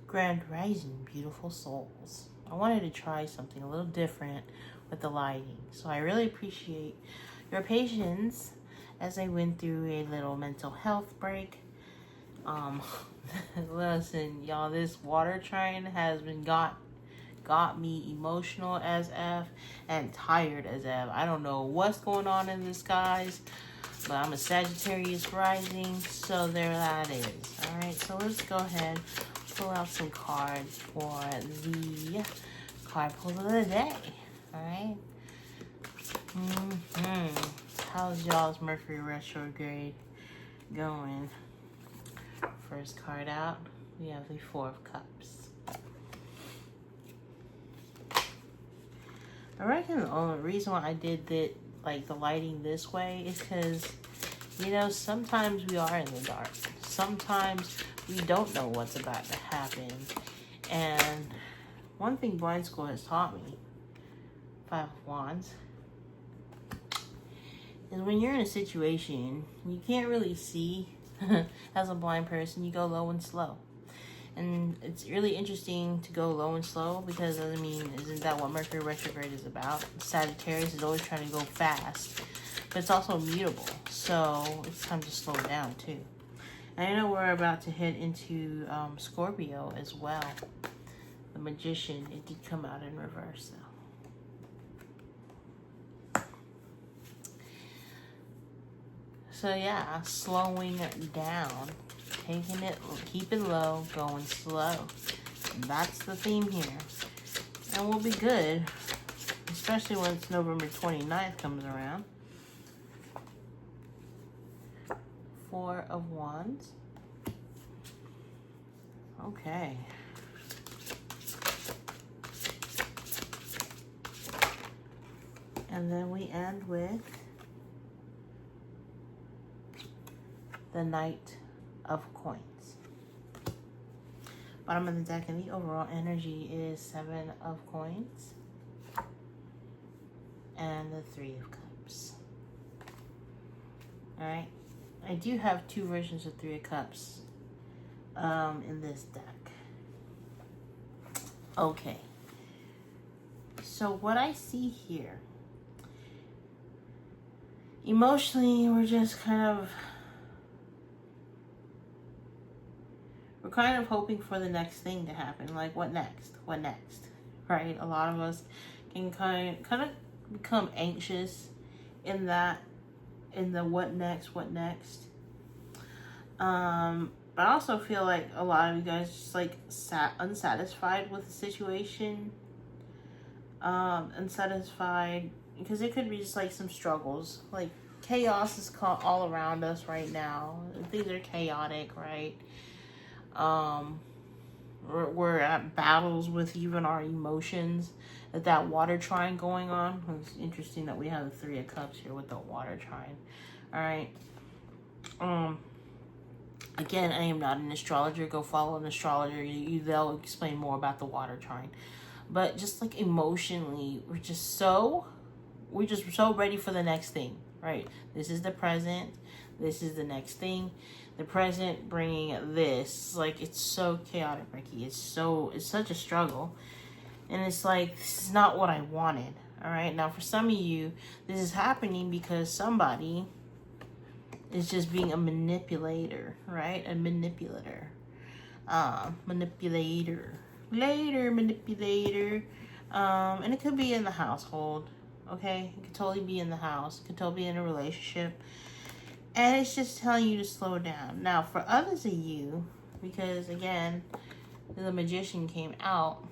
Grand Rising, beautiful souls. I wanted to try something a little different with the lighting, so I really appreciate your patience as I went through a little mental health break. Um, Listen, y'all, this water train has been got me emotional as F and tired as F. I don't know what's going on in the skies, but I'm a Sagittarius rising, so there that is. Alright, so let's go ahead, pull out some cards for the card pull of the day. Alright. How's y'all's Mercury retrograde going? First card out, we have the Four of Cups. I reckon the only reason why I did that, like the lighting this way, is because, you know, sometimes we are in the dark. Sometimes we don't know what's about to happen. And one thing Blind School has taught me, Five of Wands, is when you're in a situation, you can't really see as a blind person, you go low and slow. And it's really interesting to go low and slow because, I mean, isn't that what Mercury retrograde is about? Sagittarius is always trying to go fast, but it's also mutable. So it's time to slow down too. And I know we're about to head into Scorpio as well. The Magician, it did come out in reverse though. So yeah, slowing down. Taking it, keeping low, going slow. That's the theme here. And we'll be good, especially once November 29th comes around. Four of Wands. Okay. And then we end with the Knight of Coins. Bottom of the deck, and the overall energy is Seven of Coins and the Three of Cups. Alright, I do have two versions of Three of Cups in this deck. Okay, so what I see here, emotionally, we're kind of hoping for the next thing to happen. Like, what next? What next? Right? A lot of us can kind of become anxious in the what next? But I also feel like a lot of you guys just like unsatisfied with the situation. Unsatisfied because it could be just like some struggles. Like, chaos is all around us right now. Things are chaotic, right? We're at battles with even our emotions. That water trine going on. It's interesting that we have the Three of Cups here with the water trine. Alright. Again, I am not an astrologer. Go follow an astrologer. They'll explain more about the water trine. But just like emotionally, we're just so ready for the next thing. Right? This is the present. This is the next thing. The present bringing this, like, it's so chaotic, Ricky. It's such a struggle. And it's like, this is not what I wanted. All right. Now, for some of you, this is happening because somebody is just being a manipulator, right? A manipulator. Manipulator. And it could be in the household. Okay. It could totally be in the house. It could totally be in a relationship. And it's just telling you to slow down. Now, for others of you, because, again, the Magician came out,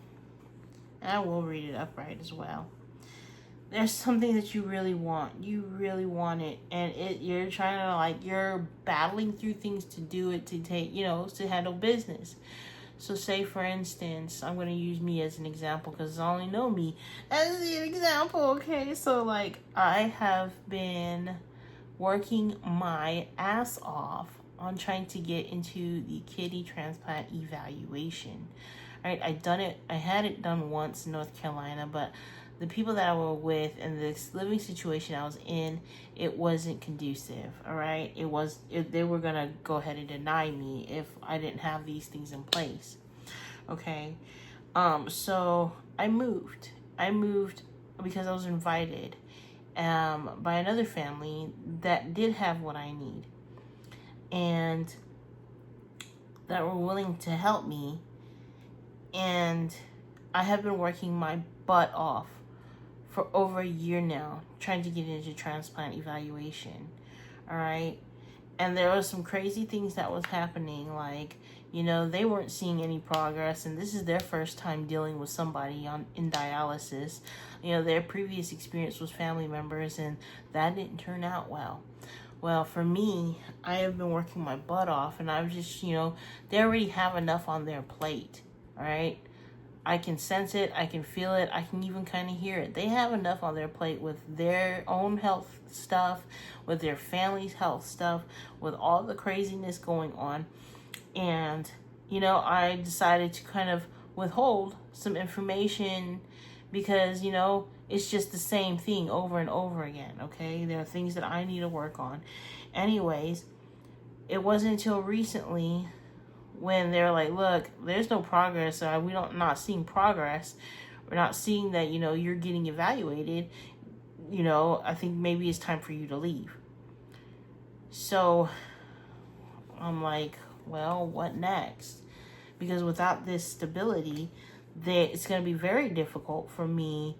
and I will read it upright as well. There's something that you really want. You really want it. And you're trying to, like, you're battling through things to do it, to take, to handle business. So, say, for instance, I'm going to use me as an example because I only know me as an example, okay? So, like, I have been working my ass off on trying to get into the kidney transplant evaluation. Right? I had it done once in North Carolina, but the people that I were with and this living situation I was in, it wasn't conducive. All right? They were going to go ahead and deny me if I didn't have these things in place. Okay. So I moved. I moved because I was invited by another family that did have what I need and that were willing to help me. And I have been working my butt off for over a year now, trying to get into transplant evaluation. All right. And there was some crazy things that was happening, like, they weren't seeing any progress, and this is their first time dealing with somebody in dialysis. Their previous experience was family members, and that didn't turn out well. Well, for me, I have been working my butt off, and I'm just, they already have enough on their plate, all right? I can sense it, I can feel it, I can even kind of hear it. They have enough on their plate with their own health stuff, with their family's health stuff, with all the craziness going on. And, I decided to kind of withhold some information because, it's just the same thing over and over again, okay? There are things that I need to work on. Anyways, it wasn't until recently when they're like, look, there's no progress. Not seeing progress. We're not seeing that, you're getting evaluated. I think maybe it's time for you to leave. So I'm like, well, what next? Because without this stability, it's going to be very difficult for me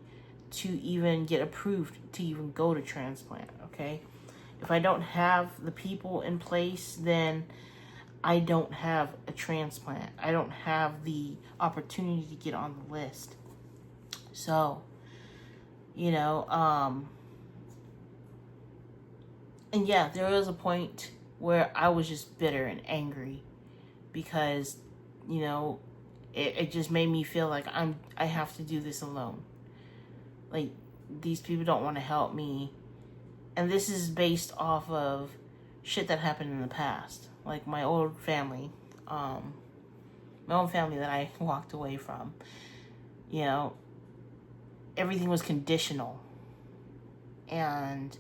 to even get approved to even go to transplant, okay? If I don't have the people in place, then I don't have a transplant. I don't have the opportunity to get on the list. So, and yeah, there was a point where I was just bitter and angry because, it just made me feel like I have to do this alone. Like, these people don't want to help me. And this is based off of shit that happened in the past. Like my old family, my own family that I walked away from, everything was conditional. And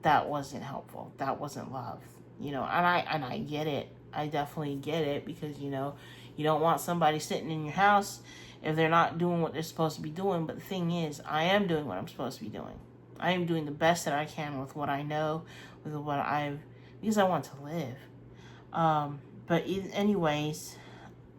that wasn't helpful. That wasn't love, and I get it. I definitely get it because, you don't want somebody sitting in your house if they're not doing what they're supposed to be doing. But the thing is, I am doing what I'm supposed to be doing. I am doing the best that I can with what I know, because I want to live. But anyways,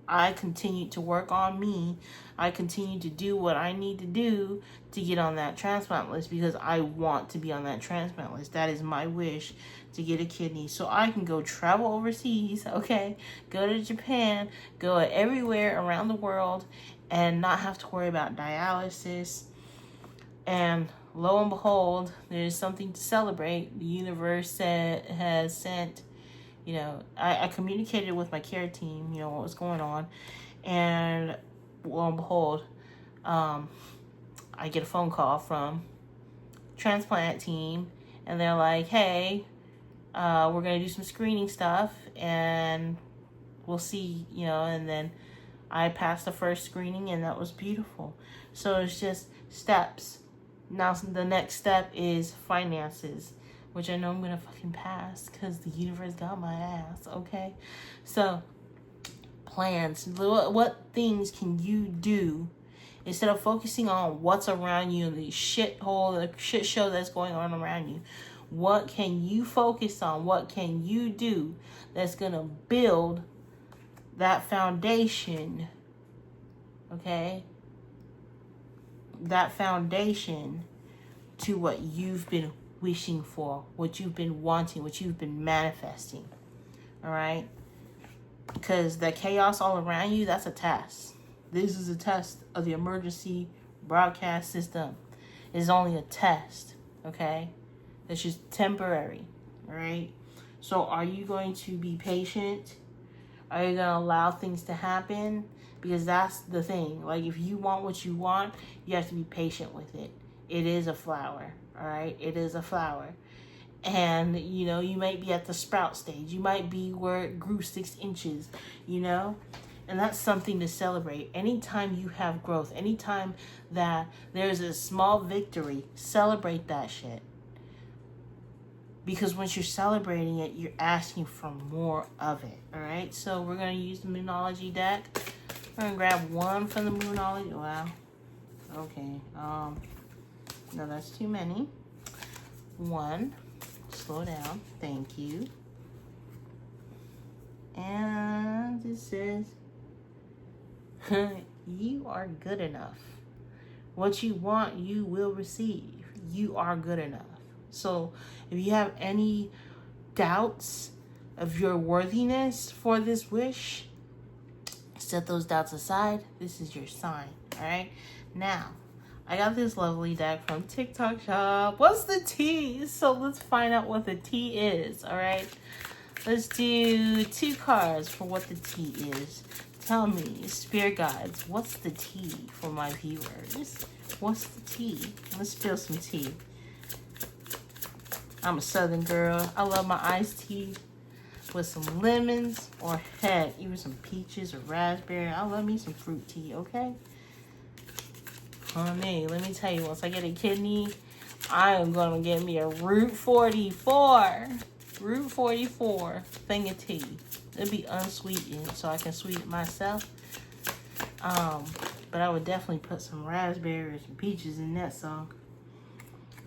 I continue to work on me. I continue to do what I need to do to get on that transplant list because I want to be on that transplant list. That is my wish, to get a kidney so I can go travel overseas, okay? Go to Japan, go everywhere around the world and not have to worry about dialysis. And lo and behold, there's something to celebrate. The universe has sent, I communicated with my care team, what was going on. And lo and behold, I get a phone call from transplant team, and they're like, hey, we're going to do some screening stuff, and we'll see, and then I passed the first screening, and that was beautiful. So it's just steps. Now the next step is finances, which I know I'm going to fucking pass because the universe got my ass, okay? So, plans. What things can you do instead of focusing on what's around you and the shit show that's going on around you? What can you focus on? What can you do that's going to build that foundation, okay? That foundation to what you've been wishing for, what you've been wanting, what you've been manifesting, all right? Because the chaos all around you, that's a test. This is a test of the emergency broadcast system. It's only a test, okay? It's just temporary, all right? So are you going to be patient? Are you going to allow things to happen? Because that's the thing. Like, if you want what you want, you have to be patient with it. It is a flower, all right? It is a flower. And, you might be at the sprout stage. You might be where it grew 6 inches, And that's something to celebrate. Anytime you have growth, anytime that there's a small victory, celebrate that shit. Because once you're celebrating it, you're asking for more of it, all right? So we're going to use the Moonology deck. We're gonna grab one from the Moonology. Wow. Okay. No, that's too many. One. Slow down. Thank you. And it says, you are good enough. What you want, you will receive. You are good enough. So if you have any doubts of your worthiness for this wish, set those doubts aside. This is your sign. All right. Now, I got this lovely deck from TikTok Shop. What's the T? So let's find out what the T is. All right. Let's do 2 cards for what the T is. Tell me, spirit guides, what's the tea for my viewers? What's the tea? Let's spill some tea. I'm a Southern girl. I love my iced tea with some lemons, or heck, even some peaches or raspberry. I love me some fruit tea, okay? Honey, let me tell you, once I get a kidney, I am going to get me a Route 44. Route 44 thing of tea. It'd be unsweetened, so I can sweeten it myself. But I would definitely put some raspberries and peaches in that song.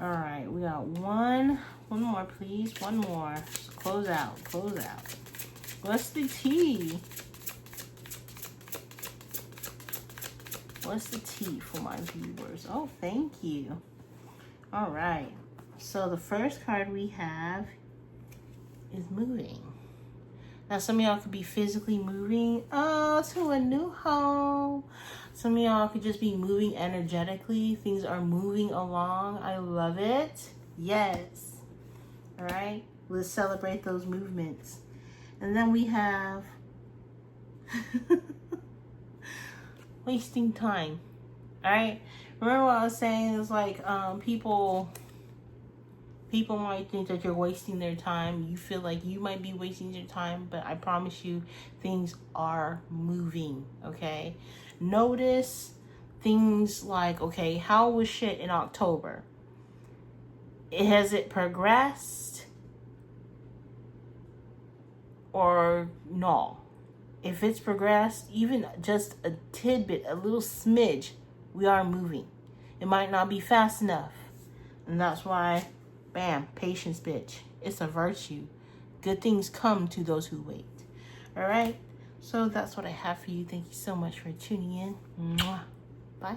All right, we got one more, please. One more. Just close out. What's the tea? What's the tea for my viewers? Oh, thank you. All right. So the first card we have is moving. Now, some of y'all could be physically moving to a new home. Some of y'all could just be moving energetically. Things are moving along. I love it. Yes. All right. Let's celebrate those movements. And then we have wasting time. All right. Remember what I was saying? It's like people might think that you're wasting their time. You feel like you might be wasting your time, but I promise you, things are moving, okay? Notice things like, okay, how was shit in October? Has it progressed? Or no? If it's progressed, even just a tidbit, a little smidge, we are moving. It might not be fast enough. And that's why, bam, patience, bitch. It's a virtue. Good things come to those who wait. All right? So that's what I have for you. Thank you so much for tuning in. Mwah. Bye.